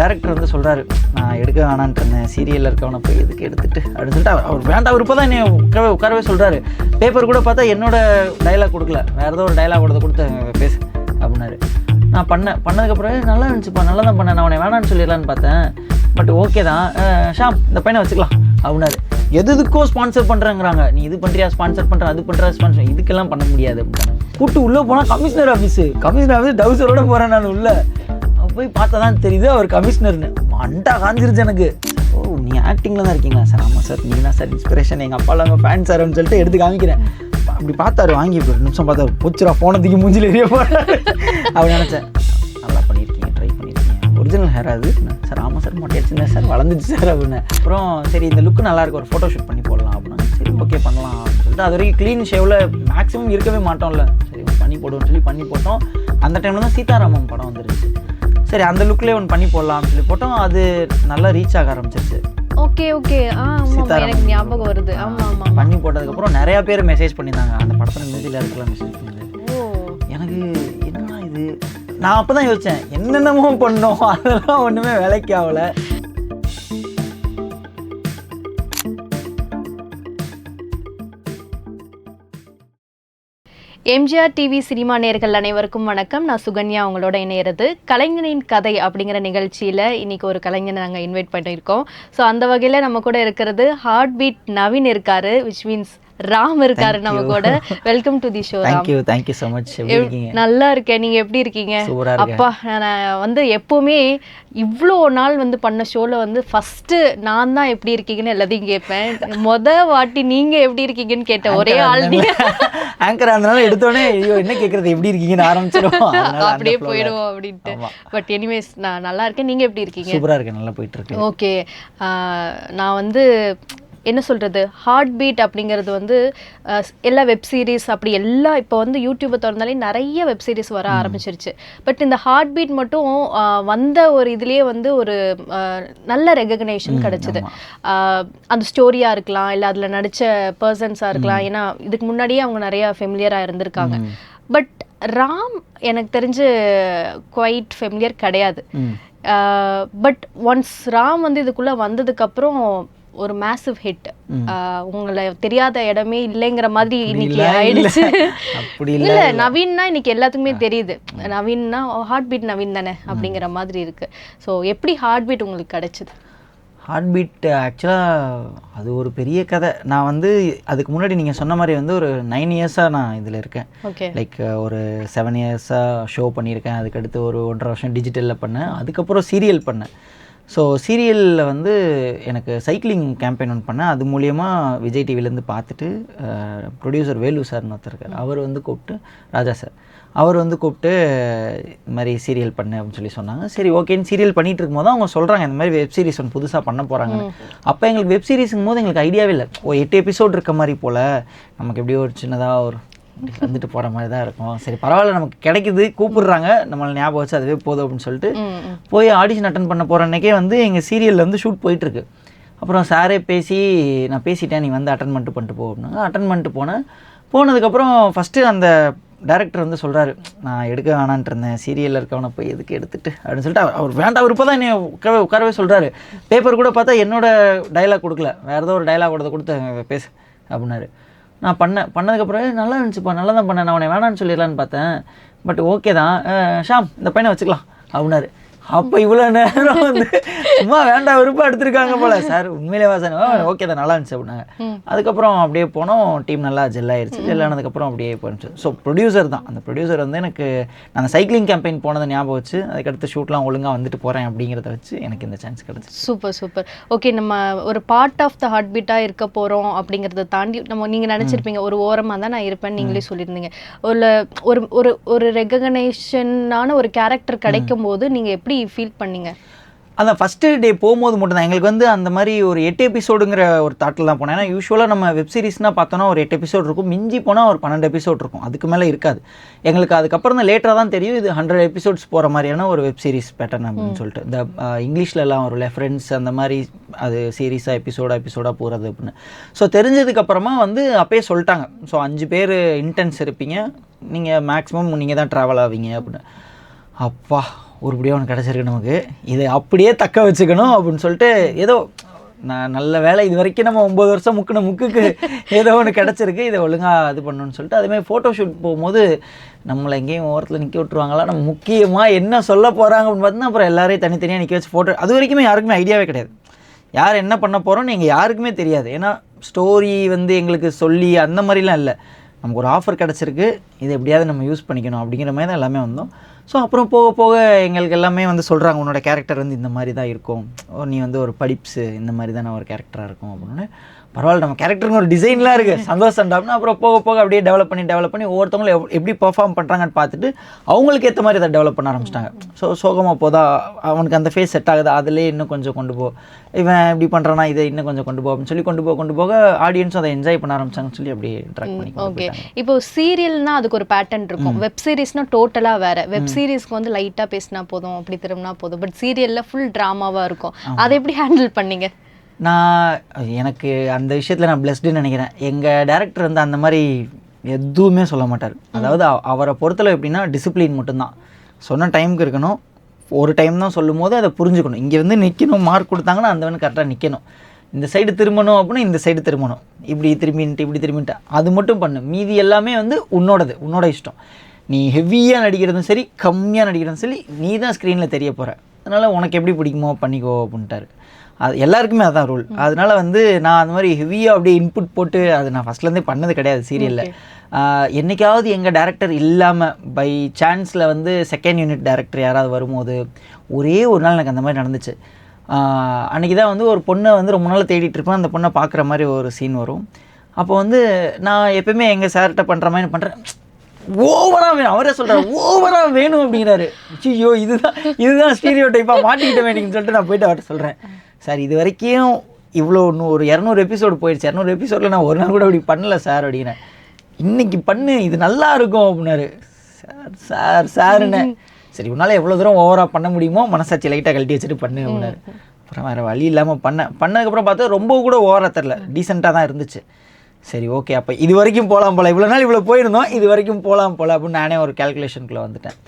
Director வந்து சொல்கிறாரு, நான் எடுக்க வேணான்ட்டு இருந்தேன், சீரியலில் இருக்கவனை போய் எதுக்கு எடுத்துட்டு அப்படின்னு சொல்லிட்டு அவர் வேண்டாம், அவர் இப்போ தான் என்னை உட்காரவே சொல்கிறாரு. பேப்பர் கூட பார்த்தா என்னோட டைலாக் கொடுக்கல, வேறு ஏதோ ஒரு டைலாக் கொடுத்து பேசு அப்படின்னாரு. நான் பண்ணதுக்கப்புறம் நல்லா இருந்துச்சுப்பா, நல்லா தான் பண்ணேன், நான் அவனை வேணான்னு சொல்லிடலான்னு பார்த்தேன், பட் ஓகே தான் ஷாம் இந்த பையனை வச்சுக்கலாம் அப்படின்னாரு. எதுக்கோ ஸ்பான்சர் பண்ணுறாங்கிறாங்க, நீ இது பண்ணுறியா ஸ்பான்சர் பண்ணுற, அது பண்ணுறா ஸ்பான்சர், இதுக்கெல்லாம் பண்ண முடியாது அப்படின்னா கூட்டு உள்ளே போனால் கமிஷனர் ஆஃபீஸ் டவுசரோட போகிறேன் நான் உள்ளே. போய் பார்த்தா தான் தெரியுது அவர் கமிஷனர்னு. மண்டா காஞ்சிருச்சு எனக்கு. ஓ நீ ஆக்டிங்கில் தான் இருக்கீங்களா சார்? ஆமாம் சார், நீங்கள் தான் சார் இன்ஸ்பிரேஷன், எங்கள் அப்பாவில் அவங்க ஃபேன் சார்னு சொல்லிட்டு எடுத்து காமிக்கிறேன். அப்படி பார்த்தாரு, வாங்கி ஒரு நிமிஷம் பார்த்தாரு, போச்சுரா போனதுக்கு மூஞ்சில் எரிய போகிறாரு அப்படி நினச்சேன். நல்லா பண்ணியிருக்கீங்க, ட்ரை பண்ணியிருக்கீங்க, ஒரிஜினல் ஹேர் அது சார்? ஆமாம் சார், மொட்டை அடிச்சுருந்தேன் சார், வளர்ந்துச்சு சார் அப்படின்னு. அப்புறம் சரி இந்த லுக்கு நல்லாயிருக்கு, ஒரு ஃபோட்டோ ஷூட் பண்ணி போடலாம் அப்படின்னா சரி ஓகே பண்ணலாம் அப்படின்னு சொல்லிட்டு, அது வரைக்கும் க்ளீன் ஷேவில் மேக்ஸிமம் இருக்கவே மாட்டோம்ல, சரி பண்ணி போடுவோம்னு சொல்லி பண்ணி போட்டோம். அந்த டைமில் தான் சீதாராமம் படம் வந்துருச்சு. சரி அந்த லுக்லேயே ஒன்று பண்ணி போடலாம்னு சொல்லி போட்டோம். அது நல்லா ரீச் ஆக ஆரம்பிச்சிருச்சு. ஓகே ஓகே, எனக்கு ஞாபகம் வருது. ஆமாம் ஆமாம், பண்ணி போட்டதுக்கப்புறம் நிறையா பேர் மெசேஜ் பண்ணியிருந்தாங்க, அந்த படத்தில் மியூசிக்கில் இருக்கலாம் மெசேஜ் பண்ணியிருந்தாங்க. எனக்கு என்னன்னா இது, நான் அப்போ தான் யோசித்தேன் என்னென்னமோ பண்ணோம், அதெல்லாம் ஒன்றுமே வேலைக்கு ஆகலை. எம்ஜிஆர் டிவி சினிமா நேயர்கள் அனைவருக்கும் வணக்கம். நான் சுகன்யா உங்களோட இணையிறது கலைஞனின் கதை அப்படிங்கிற நிகழ்ச்சியில் இன்றைக்கி ஒரு கலைஞனை நாங்கள் இன்வைட் பண்ணியிருக்கோம். ஸோ அந்த வகையில் நம்ம கூட இருக்கிறது ஹார்ட் பீட் நவீன் இருக்காரு, விச் மீன்ஸ் ராம் இருக்காரு நம்ம கூட. Welcome to the show. Thank you so much. நல்லா இருக்கேன், நீங்கள் எப்படி இருக்கீங்க? அப்பா நான் வந்து எப்போவுமே இவ்வளோ நாள் வந்து பண்ண ஷோவில் வந்து ஃபஸ்ட்டு நான் தான் எப்படி இருக்கீங்கன்னு எல்லாத்தையும் கேட்பேன். வாட்டி நீங்கள் எப்படி இருக்கீங்கன்னு கேட்டேன், ஒரே ஆள் ஆங்கர் அதனால எடுத்தோடனே ஐயோ என்ன கேட்குறது எப்படி இருக்கீங்கன்னு ஆரம்பிச்சிடும், அப்படியே போயிடுவோம் அப்படின்ட்டு. பட் எனிவேஸ் நான் நல்லா இருக்கேன், நீங்கள் எப்படி இருக்கீங்க? சூப்பராக இருக்கேன், நல்லா போயிட்டு இருக்கு. ஓகே, நான் வந்து என்ன சொல்கிறது, ஹார்ட் பீட் அப்படிங்கிறது வந்து எல்லா வெப் சீரிஸ் அப்படி எல்லாம் இப்போ வந்து யூடியூப்பை திறந்தாலே நிறைய வெப் சீரிஸ் வர ஆரம்பிச்சிருச்சு. பட் இந்த ஹார்ட் பீட் மட்டும் வந்த ஒரு இதுலேயே வந்து ஒரு நல்ல ரெகக்னேஷன் கிடச்சிது. அந்த ஸ்டோரியாக இருக்கலாம், இல்லை அதில் நடித்த பர்சன்ஸாக இருக்கலாம், ஏன்னா இதுக்கு முன்னாடியே அவங்க நிறையா ஃபெமிலியராக இருந்திருக்காங்க. பட் ராம் எனக்கு தெரிஞ்சு குவைட் ஃபெமிலியர் கிடையாது. பட் ஒன்ஸ் ராம் வந்து இதுக்குள்ளே வந்ததுக்கப்புறம் ஒரு மேசிவ் ஹிட், உங்களை தெரியாத இடமே இல்லைங்கிற மாதிரி இன்னைக்கு ஆயிடுச்சு. இல்ல நவீன்னா இன்னைக்கு எல்லாத்துக்குமே தெரியுது, நவீன்னா ஹார்ட் பீட் நவீன் தானே அப்படிங்கிற மாதிரி இருக்கு. ஸோ எப்படி ஹார்ட் பீட் உங்களுக்கு கிடைச்சது? ஹார்ட் பீட் ஆக்சுவலாக அது ஒரு பெரிய கதை. நான் வந்து அதுக்கு முன்னாடி நீங்கள் சொன்ன மாதிரி வந்து ஒரு 9 இயர்ஸாக நான் இதில் இருக்கேன். லைக் ஒரு 7 இயர்ஸாக ஷோ பண்ணியிருக்கேன், அதுக்கடுத்து ஒரு 1.5 வருஷம் டிஜிட்டலில் பண்ணேன், அதுக்கப்புறம் சீரியல் பண்ணேன். ஸோ சீரியலில் வந்து எனக்கு சைக்கிளிங் கேம்பெயின் ஒன்று பண்ணேன். அது மூலயமா விஜய் டிவிலேருந்து பார்த்துட்டு ப்ரொடியூசர் வேலு சார்னு ஒருத்தர் இருக்கார், அவர் வந்து கூப்பிட்டு, ராஜா சார் அவர் வந்து கூப்பிட்டு இந்த மாதிரி சீரியல் பண்ணு அப்படின்னு சொல்லி சொன்னாங்க. சரி ஓகேன்னு சீரியல் பண்ணிகிட்டு இருக்கும்போது தான் அவங்க சொல்கிறாங்க இந்த மாதிரி வெப் சீரிஸ் ஒன்று புதுசாக பண்ண போகிறாங்கன்னு. அப்போ எங்களுக்கு வெப் சீரிஸுங்கும் போது எங்களுக்கு ஐடியாவே இல்லை, 8 எபிசோட் இருக்க மாதிரி போல், நமக்கு எப்படியோ ஒரு சின்னதாக ஒரு வந்துட்டு போகிற மாதிரி தான் இருக்கும். சரி பரவாயில்ல, நமக்கு கிடைக்குது, கூப்பிடுறாங்க, நம்மளை ஞாபகம் வச்சு அதுவே போதும் அப்படின்னு சொல்லிட்டு போய் ஆடிஷன் அட்டன் பண்ண போகிற அன்றைக்கே வந்து எங்கள் சீரியலில் வந்து ஷூட் போயிட்டுருக்கு. அப்புறம் சாரே பேசி, நான் பேசிட்டேன், நீ வந்து அட்டன் பண்ணிட்டு போ அப்படின்னாங்க. அட்டன் பண்ணிட்டு போனதுக்கப்புறம் ஃபஸ்ட்டு அந்த டேரக்டர் வந்து சொல்கிறாரு, நான் எடுக்க வேணான்ட்டு இருந்தேன், சீரியலில் இருக்கவனை போய் எதுக்கு எடுத்துட்டு அப்படின்னு சொல்லிட்டு அவர் வேண்டாம், அவர் இப்போ தான் என்னை உட்காரவே சொல்கிறாரு. பேப்பர் கூட பார்த்தா என்னோட டைலாக் கொடுக்கல, வேறு ஏதோ ஒரு டைலாக் கொடுத்து பேசு அப்படின்னாரு. நான் பண்ணதுக்கப்புறம் நல்லா இருந்துச்சுப்பா, நல்லா தான் பண்ணேன், நான் அவனை வேணான்னு சொல்லிடலான்னு பார்த்தேன், பட் ஓகே தான் ஷாம் இந்த பையனை வச்சுக்கலாம் அப்படின்னாரு. அப்போ இவ்வளோ நேரம் வந்து சும்மா வேண்டாம் விருப்பம் எடுத்திருக்காங்க போல. Sir உண்மையிலேவா sir? ஓகே தான், நல்லா இருந்துச்சு அப்படின்னாங்க. அதுக்கப்புறம் அப்படியே போனோம், டீம் நல்லா ஜெல் ஆயிடுச்சு. ஜெல் ஆனதுக்கப்புறம் அப்படியே போயிடுச்சு. ஸோ ப்ரொடியூசர் தான், அந்த ப்ரொடியூசர் வந்து எனக்கு நான் அந்த சைக்கிளிங் கேம்பெயின் போனதை ஞாபகம் வச்சு அதுக்கடுத்து ஷூட்லாம் ஒழுங்காக வந்துட்டு போகிறேன் அப்படிங்கிறத வச்சு எனக்கு இந்த சான்ஸ் கிடச்சி. சூப்பர். ஓகே, நம்ம ஒரு பார்ட் ஆஃப் த ஹார்ட் பீட்டாக இருக்க போகிறோம் அப்படிங்கிறத தாண்டி நீங்கள் நினச்சிருப்பீங்க ஒரு ஓரமாக தான் நான் இருப்பேன், நீங்களே சொல்லியிருந்தீங்க. ஒரு ரெகக்னேஷனான ஒரு கேரக்டர் கிடைக்கும் போது நீங்கள் எப்படி ஃபீல் பண்ணீங்க? அதான் ஃபஸ்ட்டு டே போகும்போது மட்டும்தான் எங்களுக்கு வந்து அந்த மாதிரி ஒரு 8 எபிசோடுங்கிற ஒரு தாட்டில் தான் போனேன். ஏன்னா யூஸ்வலாக நம்ம வெப் சீரிஸ்னால் பார்த்தோன்னா ஒரு 8 எபிசோட் இருக்கும், மிஞ்சி போனால் ஒரு 12 எபிசோட் இருக்கும், அதுக்கு மேலே இருக்காது. எங்களுக்கு அதுக்கப்புறம் தான் லேட்டராக தான் தெரியும் இது 100 எபிசோட்ஸ் போகிற மாதிரியான ஒரு வெப் சீரிஸ் பேட்டர்ன் அப்படின்னு சொல்லிட்டு. இந்த இங்கிலீஷ்லலாம் ஒரு ஃப்ரெண்ட்ஸ் அந்த மாதிரி அது சீரீஸாக எபிசோடாக போகிறது அப்படின்னு. ஸோ தெரிஞ்சதுக்கப்புறமா வந்து அப்பயே சொல்லிட்டாங்க, ஸோ 5 பேர் இன்டென்ஸ் இருப்பீங்க, நீங்கள் மேக்ஸிமம் நீங்கள் தான் ட்ராவல் ஆவீங்க அப்படின்னு. அப்பா உருப்படியாக ஒன்று கிடச்சிருக்கு நமக்கு, இதை அப்படியே தக்க வச்சுக்கணும் அப்படின்னு சொல்லிட்டு ஏதோ நான் நல்ல வேலை இது வரைக்கும் நம்ம 9 வருஷம் முக்குன முக்குக்கு ஏதோ ஒன்று கிடச்சிருக்கு, இதை ஒழுங்காக இது பண்ணணும்னு சொல்லிட்டு அதுமாதிரி ஃபோட்டோ ஷூட் போகும்போது நம்மளை எங்கேயும் ஓரத்தில் நிற்க விட்டுருவாங்களா, நம்ம முக்கியமாக என்ன சொல்ல போகிறாங்க அப்படின்னு பார்த்தீங்கன்னா அப்புறம் எல்லாரையும் தனித்தனியாக நிற்க வச்சு ஃபோட்டோ, அது வரைக்குமே யாருக்குமே ஐடியாவே கிடையாது யார் என்ன பண்ண போகிறோன்னு எங்கள் யாருக்குமே தெரியாது. ஏன்னா ஸ்டோரி வந்து எங்களுக்கு சொல்லி அந்த மாதிரிலாம் இல்லை, நமக்கு ஒரு ஆஃபர் கிடச்சிருக்கு, இதை எப்படியாவது நம்ம யூஸ் பண்ணிக்கணும் அப்படிங்கிற மாதிரி தான் எல்லாமே வந்தோம். ஸோ அப்புறம் போக போக எங்களுக்கு எல்லாமே வந்து சொல்கிறாங்க உன்னோட கேரக்டர் வந்து இந்த மாதிரி தான் இருக்கும், நீ வந்து ஒரு படிப்ஸு இந்த மாதிரி தான் ஒரு கேரக்டராக இருக்கும் அப்படின்னு. பரவாயில்ல நம்ம கேரக்டருங்க ஒரு டிசைன்லாம் இருக்குது சந்தோஷம் அப்படின்னா அப்புறம் போக போக அப்படியே டெவலப் பண்ணி ஒவ்வொருத்தவங்களும் எப்படி பெர்ஃபார்ம் பண்ணுறாங்கன்னு பார்த்துட்டு அவங்களுக்கு ஏற்ற மாதிரி அதை டெவலப் பண்ண ஆரம்பிச்சிட்டாங்க. ஸோ சோகமாக போதா அவனுக்கு அந்த ஃபேஸ் செட் ஆகுது, அதிலே இன்னும் கொஞ்சம் கொண்டு போ, இவன் இப்படி பண்ணுறானா இதை இன்னும் கொஞ்சம் கொண்டு போ அப்படின்னு சொல்லி கொண்டு போக ஆடியன்ஸும் அதை என்ஜாய் பண்ண ஆரம்பிச்சாங்கன்னு சொல்லி அப்படியே ட்ராக் பண்ணி. ஓகே, இப்போ சீரியல்னா அதுக்கு ஒரு பேட்டர்ன் இருக்கும், வெப் சீரிஸ்னா டோட்டலாக வேறு. வெப் சீரிஸ்க்கு வந்து லைட்டாக பேசினா போதும், அப்படி திரும்பினா போதும், பட் சீரியலில் ஃபுல் ட்ராமாவாக இருக்கும். அதை எப்படி ஹேண்டில் பண்ணீங்க? எனக்கு அந்த விஷயத்தில் நான் பிளஸ்டுன்னு நினைக்கிறேன். எங்கள் டேரக்டர் வந்து அந்த மாதிரி எதுவுமே சொல்ல மாட்டார். அதாவது அவரை பொறுத்தளவு எப்படின்னா டிசிப்ளின் மட்டும்தான், சொன்ன டைமுக்கு இருக்கணும், ஒரு டைம் தான் சொல்லும் போது அதை புரிஞ்சுக்கணும். இங்கே வந்து நிற்கணும், மார்க் கொடுத்தாங்கன்னா அந்த வந்து கரெக்டாக நிற்கணும், இந்த சைடு திரும்பணும் அப்படின்னா இந்த சைடு திரும்பணும், இப்படி திரும்பின்ட்டு அது மட்டும் பண்ணு, மீதி எல்லாமே வந்து உன்னோட இஷ்டம். நீ ஹெவியாக நடிக்கிறதும் சரி கம்மியாக நடிக்கிறதும் சரி நீ தான் ஸ்க்ரீனில் தெரிய போகிற, அதனால் உனக்கு எப்படி பிடிக்குமோ பண்ணிக்கோ அப்படின்ட்டாரு. அது எல்லாருக்குமே அதுதான் ரூல். அதனால் வந்து நான் அந்த மாதிரி ஹெவியாக அப்படியே இன்புட் போட்டு அது நான் ஃபஸ்ட்லேருந்தே பண்ணது கிடையாது சீரியலில். என்றைக்காவது எங்கள் டேரக்டர் இல்லாமல் பை சான்ஸில் வந்து செகண்ட் யூனிட் டேரக்டர் யாராவது வரும்போது ஒரே ஒரு நாள் எனக்கு அந்த மாதிரி நடந்துச்சு. அன்றைக்கி தான் வந்து ஒரு பொண்ணை வந்து ரொம்ப நாள் தேடிட்டு இருப்பேன், அந்த பொண்ணை பார்க்குற மாதிரி ஒரு சீன் வரும். அப்போ வந்து நான் எப்போயுமே எங்கள் சார்கிட்ட பண்ணுற மாதிரி பண்ணுறேன், ஓவராக வேணும், அவரே சொல்கிறார் ஓவராக வேணும் அப்படிங்கிறாரு. ஐயோ இதுதான் ஸ்டீரியோ டைப்பாக மாட்டிக்கிட்ட வேணும்னு சொல்லிட்டு நான் போய்ட்டு அவர்கிட்ட சொல்கிறேன், சார் இது வரைக்கும் இவ்வளோ ஒரு 200 எபிசோடு போயிடுச்சு, 200 எபிசோடில் நான் ஒரு நாள் கூட அப்படி பண்ணல சார் அப்படின்னேன். இன்றைக்கி பண்ணு இது நல்லா இருக்கும் அப்படின்னாரு. சாருன்னு சரி உன்னால் எவ்வளோ தூரம் ஓவராக பண்ண முடியுமோ மனசாட்சி லைட்டாக கழட்டி வச்சுட்டு பண்ணு அப்படின்னாரு. அப்புறம் வேறு வழி இல்லாமல் பண்ணதுக்கப்புறம் பார்த்தா ரொம்ப கூட ஓவராக தெரில, டீசெண்டாக தான் இருந்துச்சு. சரி ஓகே, அப்போ இது வரைக்கும் போகலாம் போல், இவ்வளோ நாள் இவ்வளோ போயிருந்தோம், இது வரைக்கும் போகலாம் போல் அப்படின்னு நானே ஒரு கேல்குலேஷனுக்குள்ளே வந்துட்டேன்.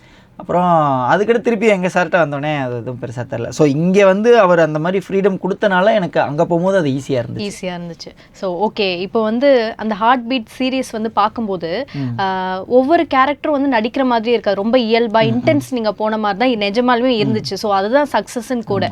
அப்புறம் அதுக்கடுத்து திருப்பி எங்கள் சார்கிட்ட வந்தோடனே அது எதுவும் பெருசாக தெரில. ஸோ இங்கே வந்து அவர் அந்த மாதிரி ஃப்ரீடம் கொடுத்தனால எனக்கு அங்கே போகும்போது அது ஈஸியாக இருந்துச்சு. ஸோ ஓகே, இப்போ வந்து அந்த ஹார்ட் பீட் சீரீஸ் வந்து பார்க்கும்போது ஒவ்வொரு கேரக்டரும் வந்து நடிக்கிற மாதிரி இருக்காது, ரொம்ப இயல்பாக இன்டென்ஸ் நீங்கள் போன மாதிரி தான் நிஜமாலுமே இருந்துச்சு. ஸோ அதுதான் சக்ஸஸ்ன்னு கூட.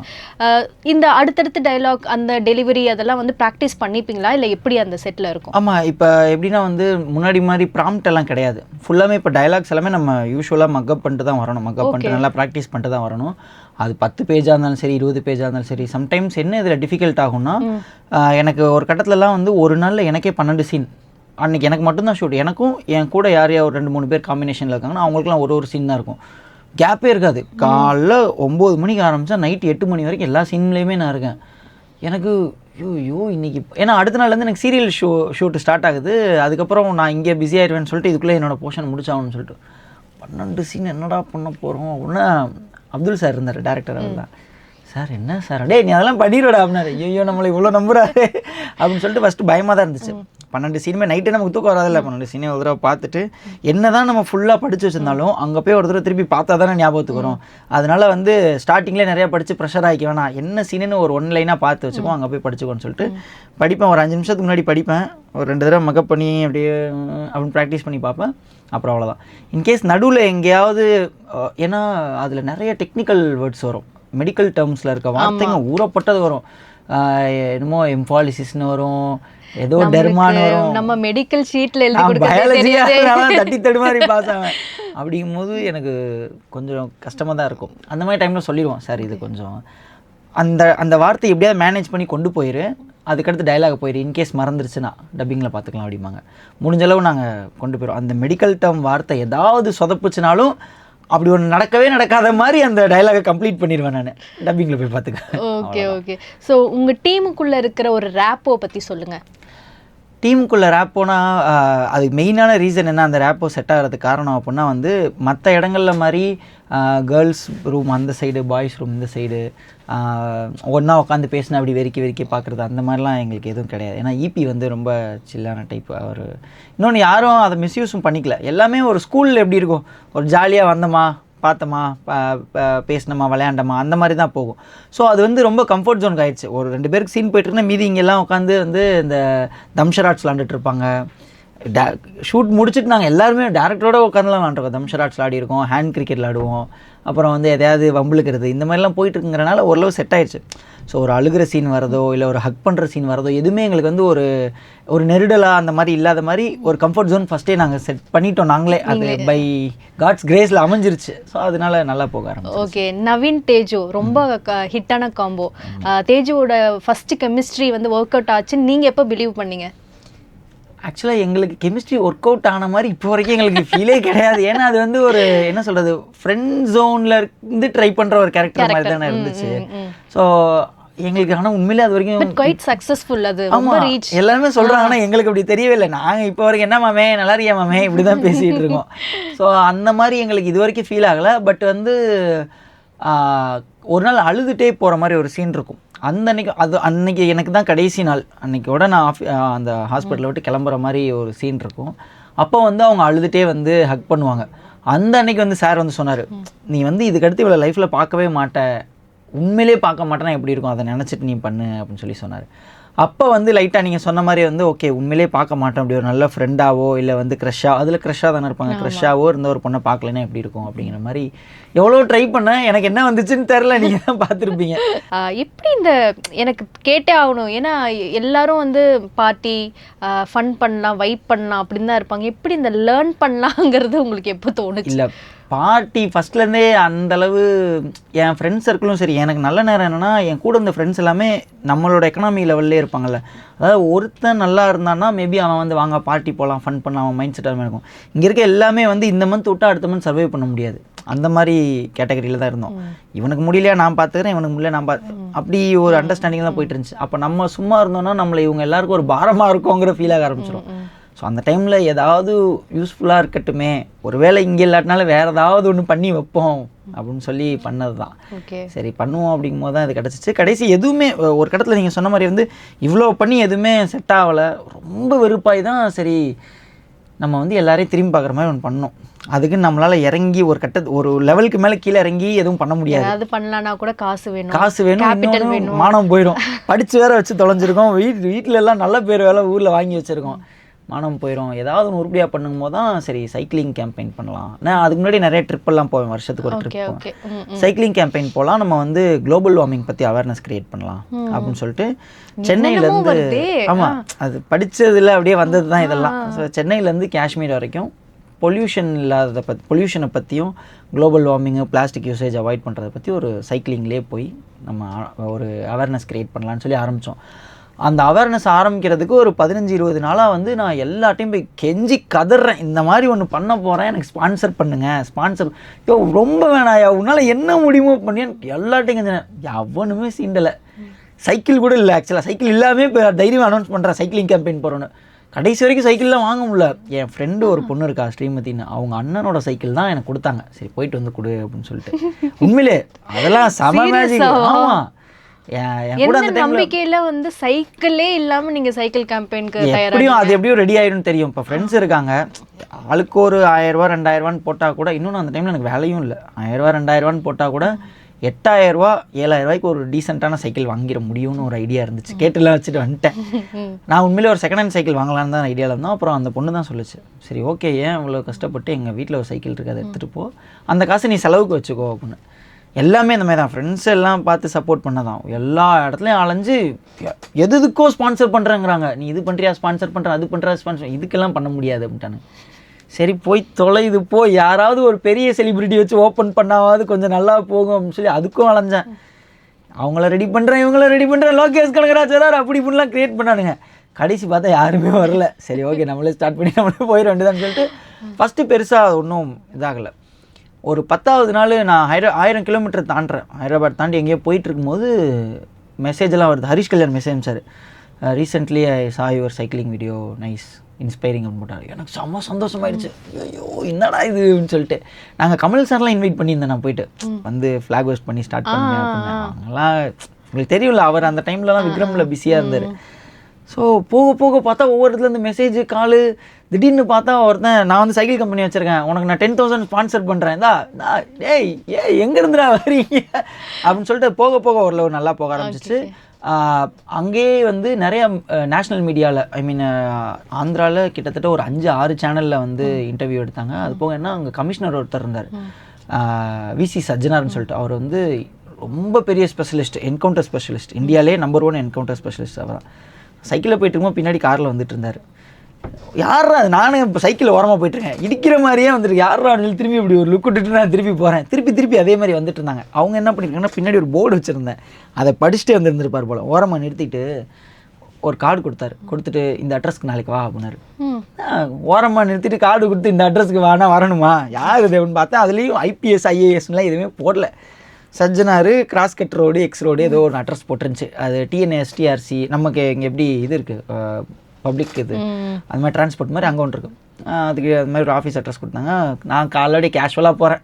இந்த அடுத்தடுத்து டைலாக் அந்த டெலிவரி அதெல்லாம் வந்து ப்ராக்டிஸ் பண்ணிப்பீங்களா இல்லை எப்படி அந்த செட்டில் இருக்கும்? ஆமாம், இப்போ எப்படின்னா வந்து முன்னாடி மாதிரி ப்ராம்ப்ட் எல்லாம் கிடையாது, ஃபுல்லாமே இப்போ டைலாக்ஸ் எல்லாமே நம்ம யூஸ்வலாக மக்கப் பண்ணிட்டு தான் வரணும், மக்கப் பண்ணிட்டு நல்லா ப்ராக்டிஸ் பண்ணிட்டு தான் வரணும். அது 10 பேஜாக இருந்தாலும் சரி 20 பேஜாக இருந்தாலும் சரி. சம்டைம்ஸ் என்ன இதில் டிஃபிகல்ட் ஆகும்னா எனக்கு ஒரு கட்டத்துலலாம் வந்து ஒரு நாளில் எனக்கே 12 சீன், அன்றைக்கி எனக்கு மட்டும்தான் ஷூட், எனக்கும் என் கூட யார் ஒரு 2-3 பேர் காம்பினேஷனில் இருக்காங்கன்னா அவங்களுக்குலாம் ஒரு சீன் தான் இருக்கும், கேப்பே இருக்காது. காலைல 9 மணிக்கு ஆரம்பித்தா நைட் 8 மணி வரைக்கும் எல்லா சீன்லேயுமே நான் இருக்கேன். எனக்கு ஐயோ இன்றைக்கி ஏன்னா அடுத்த நாள்லேருந்து எனக்கு சீரியல் ஷூட் ஸ்டார்ட் ஆகுது, அதுக்கப்புறம் நான் இங்கே பிஸி ஆயிடுவேன்னு சொல்லிட்டு இதுக்குள்ளே என்னோட போர்ஷன் முடிச்சாகணும்னு சொல்லிட்டு 12 சீன் என்னடா பண்ண போகிறோம் அப்படின்னா அப்துல் சார் இருந்தார் டேரக்டர். அவர் தான் சார் என்ன சார் டே நீ அதெல்லாம் பண்ணிடுடா அப்படின்னாரு. ஐயோ நம்மளை இவ்வளோ நம்புறாரு அப்படின்னு சொல்லிட்டு ஃபஸ்ட்டு பயமாக தான் இருந்துச்சு. 12 சீனுமே நைட்டு நமக்கு தூக்கம் வராதில்ல, 12 சீனே ஒரு தடவை பார்த்துட்டு என்ன தான் நம்ம ஃபுல்லாக படித்து வச்சுருந்தாலும் அங்கே போய் ஒரு தடவை திருப்பி பார்த்தா தானே ஞாபகத்துக்கு வரும். அதனால் வந்து ஸ்டார்டிங்லேயே நிறையா படித்து ப்ரெஷர் ஆகிக்க வேணாம், என்ன சீனுன்னு ஒரு 1 லைனாக பார்த்து வச்சுக்கோ, அங்கே போய் படிச்சுக்கோன்னு சொல்லிட்டு படிப்பேன். ஒரு 5 நிமிஷத்துக்கு முன்னாடி படிப்பேன், ஒரு 2 தடவை மக்கப் பண்ணி அப்படியே அப்படின்னு ப்ராக்டிஸ் பண்ணி பார்ப்பேன். அப்புறம் அவ்வளோதான். இன்கேஸ் நடுவில் எங்கேயாவது ஏன்னா அதில் நிறைய டெக்னிக்கல் வேர்ட்ஸ் வரும், மெடிக்கல் டேர்ம்ஸில் இருக்க வார்த்தைங்க ஊறப்பட்டது வரும், என்னமோ எம்பாலிசிஸ்னு வரும், ஏதோ டெர்மான்னு வரும், நம்ம மெடிக்கல் ஷீட்டில் பயாலஜியாக தட்டி தடுமாறி பாஸ் ஆவேன். அப்படிங்கும்போது எனக்கு கொஞ்சம் கஷ்டமாக தான் இருக்கும். அந்த மாதிரி டைமில் சொல்லிடுவோம், சார் இது கொஞ்சம் அந்த வார்த்தை எப்படியாவது மேனேஜ் பண்ணி கொண்டு போயிரு, அதுக்கடுத்து டைலாக் போயிரு, இன்கேஸ் மறந்துருச்சுன்னா டப்பிங்கில் பார்த்துக்கலாம் அப்படிம்பாங்க. முடிஞ்சளவு நாங்கள் கொண்டு போயிடுவோம். அந்த மெடிக்கல் டேர்ம் வார்த்தை ஏதாவது சொதப்புச்சுனாலும் அப்படி ஒன்று நடக்கவே நடக்காத மாதிரி அந்த டைலாகை கம்ப்ளீட் பண்ணிடுவேன் நான், டப்பிங்கில் போய் பார்த்துக்க. ஓகே. ஸோ உங்கள் டீமுக்குள்ளே இருக்கிற ஒரு ரேப்போ பற்றி சொல்லுங்கள். டீமுக்குள்ளே ரேப்போனா அது மெயினான ரீசன் என்ன, அந்த ரேப்போ செட் ஆகிறதுக்கு காரணம் அப்படின்னா வந்து மற்ற இடங்களில் மாதிரி கேர்ள்ஸ் ரூம் அந்த சைடு பாய்ஸ் ரூம் இந்த சைடு ஒன்றா உட்காந்து பேசினா அப்படி வெறிக்கி பார்க்குறது அந்த மாதிரிலாம் எங்களுக்கு எதுவும் கிடையாது. ஏன்னா ஈபி வந்து ரொம்ப சில்லான டைப் இன்னொன்று யாரும் அதை மிஸ்யூஸும் பண்ணிக்கல. எல்லாமே ஒரு ஸ்கூலில் எப்படி இருக்கும், ஒரு ஜாலியாக வந்தோமா பார்த்தோமா பேசினோமா விளையாண்டோமா அந்த மாதிரி தான் போகும். ஸோ அது வந்து ரொம்ப கம்ஃபர்ட் ஜோனுக்கு ஆயிடுச்சு. ஒரு 2 பேருக்கு சீன் போயிட்டுருக்குன்னா மீதி இங்கெல்லாம் உட்காந்து வந்து இந்த தம்ஷராட்ஸ் விளாண்டுட்டு இருப்பாங்க. ஷூட் முடிச்சுட்டு நாங்கள் எல்லாருமே டேரக்டரோட உட்காந்துலாம் விளாண்டுருக்கோம். தம்ஷராட்ஸ் விளாடிருக்கோம், ஹேண்ட் கிரிக்கெட் விளாடுவோம், அப்புறம் வந்து எதையாவது வம்புழுக்கிறது இந்த மாதிரிலாம் போயிட்டுருக்குங்கிறனால ஓரளவு செட் ஆயிடுச்சு. ஸோ ஒரு அழுகிற சீன் வரதோ இல்லை ஒரு ஹக் பண்ணுற சீன் வரதோ எதுவுமே எங்களுக்கு வந்து ஒரு நெருடலாக அந்த மாதிரி இல்லாத மாதிரி ஒரு கம்ஃபர்ட் ஜோன் ஃபஸ்ட்டே நாங்கள் செட் பண்ணிட்டோம் நாங்களே. அது பை காட்ஸ் கிரேஸில் அமைஞ்சிருச்சு. ஸோ அதனால நல்லா போக ஆரம்பிச்சு. ஓகே, நவீன் தேஜு ரொம்ப ஹிட்டான காம்போ. தேஜுவோட ஃபர்ஸ்ட் கெமிஸ்ட்ரி வந்து ஒர்க் அவுட் ஆச்சுன்னு நீங்கள் எப்போ பிலீவ் பண்ணீங்க? ஆக்சுவலாக எங்களுக்கு கெமிஸ்ட்ரி ஒர்க் அவுட் ஆன மாதிரி இப்போ வரைக்கும் எங்களுக்கு ஃபீலே கிடையாது. ஏன்னா அது வந்து ஒரு என்ன சொல்கிறது, ஃப்ரெண்ட் ஜோனில் இருந்து ட்ரை பண்ணுற ஒரு கேரக்டர் மாதிரி தானே இருந்துச்சு. ஸோ எங்களுக்கு ஆனால் உண்மையிலே அது வரைக்கும் குவைட் சக்ஸஸ்ஃபுல். அது ரொம்ப ரீச் எல்லாருமே சொல்கிறாங்க. ஆனால் எங்களுக்கு அப்படி தெரியவே இல்லை. நாங்கள் இப்போ வரைக்கும் என்ன மாமே நல்லா இருக்கியா மாமே இப்படி தான் பேசிகிட்டு இருக்கோம். ஸோ அந்த மாதிரி எங்களுக்கு இது வரைக்கும் ஃபீல் ஆகலை. பட் வந்து ஒரு நாள் அழுதுகிட்டே போகிற மாதிரி ஒரு சீன் இருக்கும். அன்னைக்கு எனக்கு தான் கடைசி நாள். அன்னைக்கோட நான் அந்த ஹாஸ்பிட்டலை விட்டு கிளம்புற மாதிரி ஒரு சீன் இருக்கும். அப்போ வந்து அவங்க அழுதுகிட்டே வந்து ஹக் பண்ணுவாங்க. அந்த அன்னைக்கு வந்து சார் வந்து சொன்னார், நீ வந்து இதுக்கடுத்து இவ்வளோ லைஃப்பில் பார்க்கவே மாட்டேன், உண்மையிலே பார்க்க மாட்டேன்னா எப்படி இருக்கும், அதை நினச்சிட்டு நீ பண்ணு அப்படின்னு சொல்லி சொன்னார். அப்போ வந்து லைட்டாக நீங்கள் சொன்ன மாதிரி வந்து ஓகே உண்மையிலே பார்க்க மாட்டேன், அப்படி ஒரு நல்ல ஃப்ரெண்டாவோ இல்லை வந்து க்ரஷ்ஷாக, அதில் க்ரஷ்ஷாக தானே இருப்பாங்க, க்ரஷ்ஷாவோ இருந்த ஒரு பொண்ணை பார்க்கலன்னா எப்படி இருக்கும் அப்படிங்கிற மாதிரி எவ்வளோ ட்ரை பண்ணேன். எனக்கு என்ன வந்துச்சுன்னு தெரில, நீங்கள் தான் பார்த்துருப்பீங்க. எப்படி இந்த எனக்கு கேட்டே ஆகணும், ஏன்னா எல்லாரும் வந்து பார்ட்டி ஃபன் பண்ணலாம், வைப் பண்ணலாம் அப்படின்னு தான் இருப்பாங்க. எப்படி இந்த லேர்ன் பண்ணலாங்கிறது உங்களுக்கு எப்போ தோணுச்சு? இல்லை பார்ட்டி ஃபஸ்ட்லேருந்தே அந்தளவு என் ஃப்ரெண்ட்ஸ் சர்க்கிளும் சரி. எனக்கு நல்ல நேரம் என்னென்னா என் கூட இந்த ஃப்ரெண்ட்ஸ் எல்லாமே நம்மளோட எக்கனாமி லெவல்லே இருப்பாங்கல்ல. அதாவது ஒருத்தன் நல்லா இருந்தான்னா மேபி அவன் வந்து வாங்க பார்ட்டி போகலாம், ஃபன் பண்ணலாம், அவன் மைண்ட் செட்டாக இருக்கும். இங்கே இருக்க எல்லாமே வந்து இந்த மந்த் விட்டால் அடுத்த மந்த் சர்வை பண்ண முடியாது. அந்த மாதிரி கேட்டகரியில் தான் இருந்தோம். இவனுக்கு முடியலையா நான் பார்த்துக்கிறேன், இவனுக்கு முடியல நான் அப்படி ஒரு அண்டர்ஸ்டாண்டிங் தான் போயிட்டு இருந்துச்சு. அப்போ நம்ம சும்மா இருந்தோம்னா நம்மளை இவங்க எல்லாருக்கும் ஒரு பாரமாக இருக்குங்கிற ஃபீல் ஆக ஆரம்பிச்சிடும். ஸோ அந்த டைமில் ஏதாவது யூஸ்ஃபுல்லாக இருக்கட்டுமே, ஒருவேளை இங்கே இல்லாட்டினாலும் வேறு ஏதாவது ஒன்று பண்ணி வைப்போம் அப்படின்னு சொல்லி பண்ணது தான். சரி பண்ணுவோம் அப்படிங்கும் போது தான் இது கிடச்சிச்சு. கடைசி எதுவுமே ஒரு கட்டத்தில் நீங்கள் சொன்ன மாதிரி வந்து இவ்வளோ பண்ணி எதுவுமே செட் ஆகலை, ரொம்ப வெறுப்பாய் தான் சரி நம்ம வந்து எல்லாரையும் திரும்பி பார்க்குற மாதிரி ஒன்று பண்ணோம். அதுக்கு நம்மளால் இறங்கி ஒரு லெவலுக்கு மேலே கீழே இறங்கி எதுவும் பண்ண முடியாது. அது பண்ணலான்னா கூட காசு வேணும், மானம் போயிடும். படித்து வேற வச்சு தொலைஞ்சிருக்கோம், வீட்டில் எல்லாம் நல்ல பேர் வேலை ஊரில் வாங்கி வச்சுருக்கோம், மானம் போயிடும். ஏதாவது ஒன்று உருப்படியாக பண்ணும் போது தான் சரி சைக்கிளிங் கேம்பெயின் பண்ணலாம். நான் அதுக்கு முன்னாடி நிறைய ட்ரிப்பெல்லாம் போவேன், வருஷத்துக்கு ஒரு ட்ரிப் போவேன். சைக்கிளிங் கேம்பெயின் போகலாம், நம்ம வந்து குளோபல் வார்மிங் பற்றி அவேர்னஸ் கிரியேட் பண்ணலாம் அப்படின்னு சொல்லிட்டு சென்னையிலேருந்து, ஆமாம் அது படித்ததில் அப்படியே வந்தது தான் இதெல்லாம். ஸோ சென்னையிலேருந்து காஷ்மீர் வரைக்கும் பொல்யூஷனை பற்றியும் global warming, plastic usage avoid பண்ணுறதை பற்றி ஒரு சைக்கிளிங்லேயே போய் நம்ம ஒரு அவேர்னஸ் கிரியேட் பண்ணலான்னு சொல்லி ஆரம்பித்தோம். அந்த அவேர்னஸ் ஆரம்பிக்கிறதுக்கு ஒரு 15-20 நாளாக வந்து நான் எல்லாட்டையும் போய் கெஞ்சி கதறேன், இந்த மாதிரி ஒன்று பண்ண போகிறேன், எனக்கு ஸ்பான்சர் பண்ணுங்கள், ஸ்பான்சர் ரொம்ப வேணாயா, உன்னால் என்ன முடியுமோ பண்ணியான்னு எல்லாட்டையும் கெஞ்சினேன். அவனுமே சீண்டலை. சைக்கிள் கூட இல்லை, ஆக்சுவலாக சைக்கிள் இல்லாமல் இப்போ தைரியம் அனௌன்ஸ் பண்ணுறேன் சைக்கிளிங் கேம்பெயின் போகிறோன்னு. கடைசி வரைக்கும் சைக்கிள்லாம் வாங்க முடியல. என் ஃப்ரெண்டு ஒரு பொண்ணு இருக்கா ஸ்ரீமதின்னு, அவங்க அண்ணனோட சைக்கிள் தான் எனக்கு கொடுத்தாங்க. சரி போயிட்டு வந்து கொடு அப்படின்னு சொல்லிட்டு. உண்மையிலே அதெல்லாம் செம மேஜிக். ஆமாம், நம்பிக்கையில வந்து சைக்கிளே இல்லாம நீங்க சைக்கிள் கேம்பெயினுக்கு எப்படியும் அது எப்படியும் ரெடி ஆயிடும் தெரியும். இப்போ ஃப்ரெண்ட்ஸ் இருக்காங்க, ஆளுக்கு ஒரு 1000 ரூபா 2000 ரூபான்னு போட்டால் கூட, இன்னொன்று அந்த டைமில் எனக்கு வேலையும் இல்லை, 1000 ரூபா 2000 ரூபான்னு போட்டால் கூட 8000 ரூபா 7000 ரூபாய்க்கு ஒரு டீசெண்டான சைக்கிள் வாங்கிட முடியும்னு ஒரு ஐடியா இருந்துச்சு. கேட்டுலாம் வச்சுட்டு வந்துட்டேன். நான் உண்மையிலே ஒரு செகண்ட் ஹேண்ட் சைக்கிள் வாங்கலான்னு தான் ஐடியாவில் இருந்தோம். அப்புறம் அந்த பொண்ணு தான் சொல்லிச்சு, சரி ஓகே ஏன் இவ்வளோ கஷ்டப்பட்டு எங்கள் வீட்டில் ஒரு சைக்கிள் இருக்குது, அதை எடுத்துகிட்டு போ, அந்த காசு நீ செலவுக்கு வச்சுக்கோ அப்படின்னு. எல்லாமே இந்த மாதிரி தான், ஃப்ரெண்ட்ஸ் எல்லாம் பார்த்து சப்போர்ட் பண்ண தான். எல்லா இடத்துலையும் அலைஞ்சு எதுக்கோ ஸ்பான்சர் பண்ணுறேங்கிறாங்க. நீ இது பண்ணுறியா ஸ்பான்சர் பண்ணுற, அது பண்ணுற ஸ்பான்சர், இதுக்கெல்லாம் பண்ண முடியாது அப்படின்ட்டானு. சரி போய் தொலைது போய் யாராவது ஒரு பெரிய செலிப்ரிட்டி வச்சு ஓப்பன் பண்ணாவது கொஞ்சம் நல்லா போகும் அப்படின்னு சொல்லி அதுக்கும் அலைஞ்சேன். அவங்கள ரெடி பண்ணுறேன், இவங்கள ரெடி பண்ணுறேன், லோகேஷ் கனகராஜ் அப்படி இப்படிலாம் க்ரியேட் பண்ணானுங்க. கடைசி பார்த்தா யாருமே வரல. சரி ஓகே நம்மளே ஸ்டார்ட் பண்ணி நம்மளே போயிட வேண்டியதான்னு சொல்லிட்டு ஃபஸ்ட்டு பெருசாக ஒன்றும் இதாகலை. ஒரு 10வது நாள் நான் 1000 கிலோமீட்டர் தாண்டுறேன். ஹைதராபாத் தாண்டி எங்கேயோ போயிட்டு இருக்கும்போது மெசேஜெல்லாம் வருது. Harish Kalyan message sir, recently ஐ சா your cycling video nice inspiring அப்படின்னு போட்டார். எனக்கு செம்ம சந்தோஷமாயிடுச்சு. ஐயோ என்னடா இதுன்னு சொல்லிட்டு நாங்கள் கமல் சார்லாம் இன்வைட் பண்ணியிருந்தேன். நான் போயிட்டு வந்து ஃப்ளாக் ஹோஸ்ட் பண்ணி ஸ்டார்ட் பண்ணுங்க அப்படின்னா, அவங்களாம் உங்களுக்கு தெரியும்ல, அவர் அந்த டைம்லலாம் விக்ரமில் பிஸியாக இருந்தார். ஸோ போக போக பார்த்தா ஒவ்வொரு இடத்துல இந்த மெசேஜ் காலு திடீர்னு பார்த்தா ஒருத்தன் நான் வந்து சைக்கிள் கம்பெனி வச்சுருக்கேன், உனக்கு நான் 10,000 ஸ்பான்சர் பண்ணுறேன், டேய் எங்கேருந்துடா வரீங்க அப்படின்னு சொல்லிட்டு போக போக ஓரளவு நல்லா போக ஆரம்பிச்சிச்சு. அங்கேயே வந்து நிறைய நேஷ்னல் மீடியாவில் ஐ மீன் ஆந்திராவில் கிட்டத்தட்ட ஒரு 5-6 சேனலில் வந்து இன்டர்வியூ எடுத்தாங்க. அது போக என்ன அங்கே கமிஷனர் ஒருத்தர் இருந்தார், விசி சஜ்ஜனார்னு சொல்லிட்டு. அவர் வந்து ரொம்ப பெரிய ஸ்பெஷலிஸ்ட், என்கவுண்டர் ஸ்பெஷலிஸ்ட், இந்தியாவிலே நம்பர் 1 என்கவுண்டர் ஸ்பெஷலிஸ்ட். அவர் சைக்கிளில் போயிட்டு இருக்கும்போது பின்னாடி காரில் வந்துட்டு இருந்தார். யாரா அது, நானும் இப்போ சைக்கிள் ஓரமாக போயிட்டுருக்கேன், இடிக்கிற மாதிரியே வந்துருக்கு, யாரா சொல்லி திரும்பி இப்படி ஒரு லுக் விட்டுட்டு நான் திருப்பி போகிறேன். திருப்பி அதே மாதிரி வந்துட்டு இருந்தாங்க. அவங்க என்ன பண்ணியிருக்காங்கன்னா பின்னாடி ஒரு போர்டு வச்சுருந்தேன், அதை படிச்சுட்டே வந்துருந்துருப்பார் போல். ஓரமாக நிறுத்திட்டு ஒரு கார்டு கொடுத்துட்டு இந்த அட்ரஸ்க்கு நாளைக்கு வா அப்படின்னாரு. ஓரமாக நிறுத்திட்டு கார்டு கொடுத்து இந்த அட்ரஸ்க்கு வானா வரணுமா, யார் இது அப்படின்னு பார்த்தா அதுலேயும் IPS IASலாம் எதுவுமே போடல. Sajjanar, cross cut road, X road ஏதோ ஒரு அட்ரஸ் போட்டுருந்துச்சு. அது TNSTRC நமக்கு இங்கே எப்படி இது இருக்குது பப்ளிக் இது அது மாதிரி டிரான்ஸ்போர்ட் மாதிரி அங்கே ஒன்று இருக்குது. அதுக்கு அது மாதிரி ஒரு ஆஃபீஸ் அட்ரஸ் கொடுத்தாங்க. நான் ஆல்ரெடி கேஷுவலாக போகிறேன்,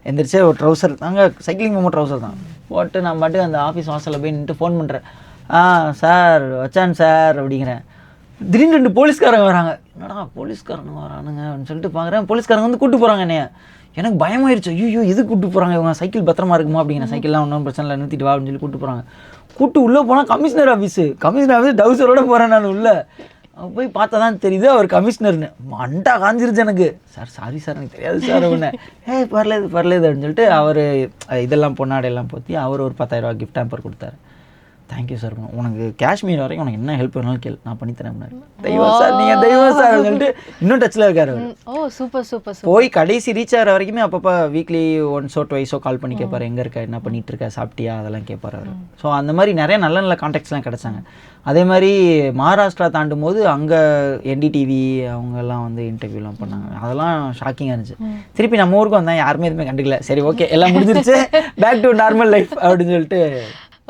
எந்திரிச்சு ஒரு ட்ரௌசர் தாங்க, சைக்கிளிங் போகும்போது ட்ரௌசர் தான் போட்டு நான் பாட்டு அந்த ஆஃபீஸ் வாசலில் போய் நின்று ஃபோன் பண்ணுறேன். சார் வச்சான் சார் அப்படிங்கிறேன். திடீர்னு 2 போலீஸ்காரங்க வராங்க. என்னடா போலீஸ்காரங்க வரானுங்க அப்படின்னு சொல்லிட்டு பார்க்குறேன். போலீஸ்காரங்க வந்து கூப்பிட்டு போகிறாங்க என்னைய. எனக்கு பயமாயிருச்சு, ஐயோ எது கூப்பிட்டு போகிறாங்க இவங்க, சைக்கிள் பத்திரமா இருக்குமா அப்படிங்கிற. சைக்கிள்லாம் ஒன்றும் பிரச்சனை இல்லை, நிறுத்திட்டு வா அப்படின்னு சொல்லி கூப்பிட்டு போகிறாங்க. கூப்பிட்டு உள்ளே போனால் கமிஷனர் ஆஃபீஸ் டவுசரோட போகிறேன் நான் உள்ளே. போய் பார்த்தா தான் தெரியுது அவர் கமிஷனர்னு. மண்டா காஞ்சிருச்சு எனக்கு. சார் சாரி சார் எனக்கு தெரியாது சார் அப்படின்னு. பரவாயில்ல அப்படின்னு சொல்லிட்டு அவர் இதெல்லாம் பொன்னாடையெல்லாம் போற்றி அவர் ஒரு 10,000 ரூபா கிஃப்ட் ஹேம்பர் கொடுத்தாரு. தேங்க்யூ சார், உனக்கு காஷ்மீர் வரைக்கும் உனக்கு என்ன ஹெல்ப் வேணாலும் கேள், நான் பண்ணித்தரேன் அப்படின்னாரு. தெய்வம் சார், நீங்கள் தெய்வம் சார் அப்படின்னு சொல்லிட்டு இன்னும் டச்சில் இருக்காரு அவர். ஓ சூப்பர். போய் கடைசி ரீச் ஆகிற வரைக்குமே அப்பப்போ வீக்லி 1 twice கால் பண்ணி கேட்பாரு, எங்கே இருக்க, என்ன பண்ணிட்டு இருக்க, சாப்பிட்டியா, அதெல்லாம் கேட்பாரு அவர். ஸோ அந்த மாதிரி நிறைய நல்ல கான்டாக்ட்ஸ்லாம் கிடச்சாங்க. அதே மாதிரி மகாராஷ்டிரா தாண்டும் போது அங்கே NDTV அவங்கெல்லாம் வந்து இன்டர்வியூலாம் பண்ணாங்க. அதெல்லாம் ஷாக்கிங்காக இருந்துச்சு. திருப்பி நம்ம ஊருக்கு வந்தேன், யாருமே எதுவுமே கண்டுக்கல. சரி ஓகே எல்லாம் முடிஞ்சிருச்சு, பேக் டு நார்மல் லைஃப் அப்படின்னு சொல்லிட்டு.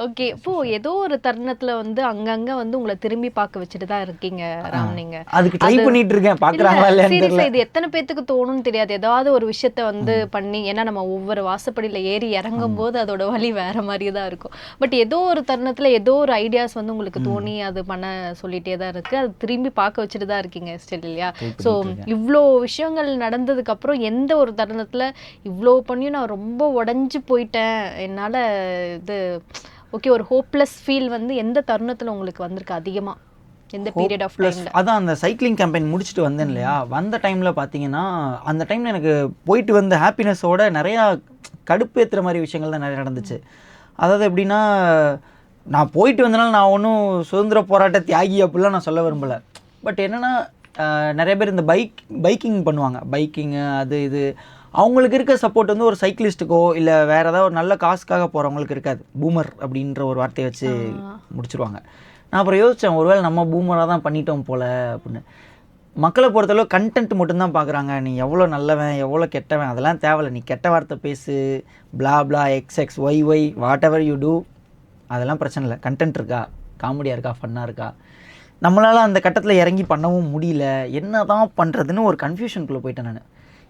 ஓகே, இப்போ ஏதோ ஒரு தருணத்துல வந்து அங்கங்க வந்து உங்களை திரும்பி பார்க்க வச்சுட்டு தான் இருக்கீங்க ராம். நீங்க அதுக்கு ட்ரை பண்ணிட்டு இருக்கேன், பார்க்கறாங்களா இல்லையான்னு தெரியல. இது எத்தனை பேத்துக்கு தோணும்னு தெரியாது. ஏதாவது ஒரு விஷயத்த வந்து பண்ணி, ஏன்னா நம்ம ஒவ்வொரு வாசப்படியில ஏறி இறங்கும் போது அதோட வழி வேற மாதிரி தான் இருக்கும். பட் ஏதோ ஒரு தருணத்துல ஏதோ ஒரு ஐடியாஸ் வந்து உங்களுக்கு தோணி அது பண்ண சொல்லிட்டே தான் இருக்கு. அது திரும்பி பார்க்க வச்சுட்டு தான் இருக்கீங்க ஸ்டில் இல்லையா? ஸோ இவ்வளோ விஷயங்கள் நடந்ததுக்கு அப்புறம் எந்த ஒரு தருணத்துல இவ்வளோ பண்ணியும் நான் ரொம்ப உடஞ்சு போயிட்டேன், என்னால இது ஓகே ஒரு ஹோப்லெஸ் ஃபீல் வந்து எந்த தருணத்தில் உங்களுக்கு வந்திருக்கு அதிகமாக, எந்த பீரியட் ஆஃப் டைமில்? அதான் அந்த சைக்கிளிங் கேம்பெயின் முடிச்சுட்டு வந்தேன் இல்லையா, வந்த டைமில் பார்த்தீங்கன்னா அந்த டைமில் எனக்கு போயிட்டு வந்த ஹாப்பினஸோட நிறையா கடுப்பேற்றுற மாதிரி விஷயங்கள் தான் நிறைய நடந்துச்சு. அதாவது எப்படின்னா, நான் போயிட்டு வந்தனால நான் ஒன்றும் சுதந்திர போராட்ட தியாகி அப்படிலாம் நான் சொல்ல விரும்பலை. பட் என்னென்னா நிறைய பேர் இந்த பைக்கிங் பண்ணுவாங்க, பைக்கிங்கு அது இது, அவங்களுக்கு இருக்க சப்போர்ட் வந்து ஒரு சைக்கிளிஸ்ட்டுக்கோ இல்லை வேறு ஏதாவது ஒரு நல்ல காசுக்காக போகிறவங்களுக்கு இருக்காது. பூமர் அப்படின்ற ஒரு வார்த்தையை வச்சு முடிச்சிருவாங்க. நான் அப்புறம் யோசித்தேன், ஒருவேளை நம்ம பூமராக தான் பண்ணிட்டோம் போல் அப்படின்னு. மக்களை பொறுத்தளவு கண்டென்ட் மட்டும்தான் பார்க்குறாங்க. நீ எவ்வளோ நல்லவன் எவ்வளோ கெட்டவன் அதெல்லாம் தேவையில்லை, நீ கெட்ட வார்த்தை பேசு, blah blah XXYY whatever you do, அதெல்லாம் பிரச்சனை இல்லை. கண்டென்ட் இருக்கா, காமெடியாக இருக்கா, ஃபன்னாக இருக்கா. நம்மளால் அந்த கட்டத்தில் இறங்கி பண்ணவும் முடியல, என்ன தான் பண்ணுறதுன்னு ஒரு கன்ஃபியூஷனுக்குள்ளே போயிட்டேன் நான்.